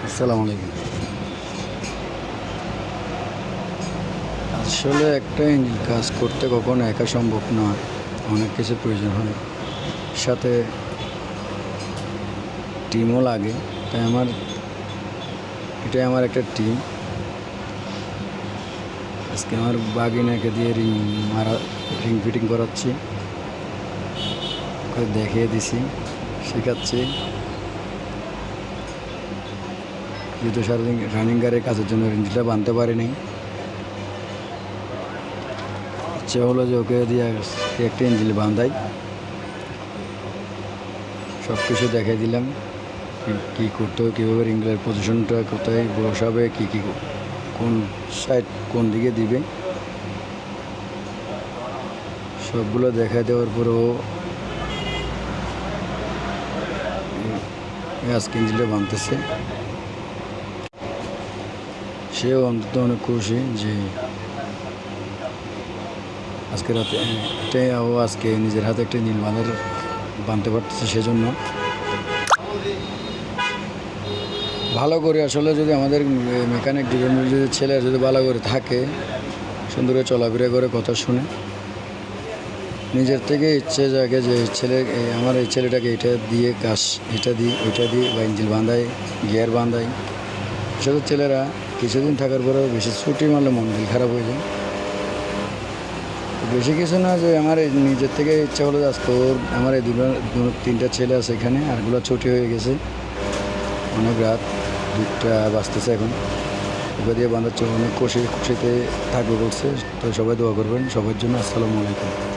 আসসালামু আলাইকুম। আসলে একটা ইঞ্জিন কাজ করতে কখনো একা সম্ভব নয়, অনেক কিছু প্রয়োজন হয়, সাথে টিমও লাগে। তাই এটাই আমার একটা টিম। আজকে আমার বাগিনাকে দিয়ে রিং ফিটিং করাচ্ছি, ওকে দেখিয়ে দিছি, শেখাচ্ছি। যেহেতু সারাদিন রানিং গাড়ির কাজের জন্য রিংটা বাঁধতে পারিনি, ইচ্ছে হলো যে ওকে দিয়ে একটা ইঞ্জিল বাঁধাই। সব কিছু দেখাই দিলাম, কী করতে হবে, কীভাবে রিংগুলোর পজিশনটা কোথায় বসাবে, কী কোন সাইড কোন দিকে দিবে, সবগুলো দেখাই দেওয়ার পরেও আজকে ইঞ্জিনটা বাঁধতেছে। সেও অন্তত অনেক খুশি যে আজকে রাতে ও আজকে নিজের হাতে একটা নীল বাঁধতে পারতেছে। সেজন্য ভালো করে আসলে যদি আমাদের মেকানিক ডিপার্টমেন্ট যদি ছেলে যদি ভালো করে থাকে, সুন্দর করে চলাফেরা করে, কথা শুনে, নিজের থেকে ইচ্ছে জাগে যে আমার এই ছেলেটাকে এটা দিই ওইটা দিই, বা ইঞ্জিল বাঁধাই, গিয়ার বাঁধাই। সেসব ছেলেরা কিছুদিন থাকার পরেও বেশি ছুটি মারলে মন খারাপ হয়ে যায়। বেশি কিছু না, যে আমার এই নিজের থেকে ইচ্ছা হলো যে আজকে আমার এই তিনটা ছেলে আছে এখানে, আরগুলো ছুটি হয়ে গেছে, অনেক রাত 2টা বাজতেছে এখন। ওকে দিয়ে বাঁধাচ্ছে, অনেক খুশিতে থাকবে বলছে। তো সবাই দোয়া করবেন সবার জন্য। আসসালামু আলাইকুম।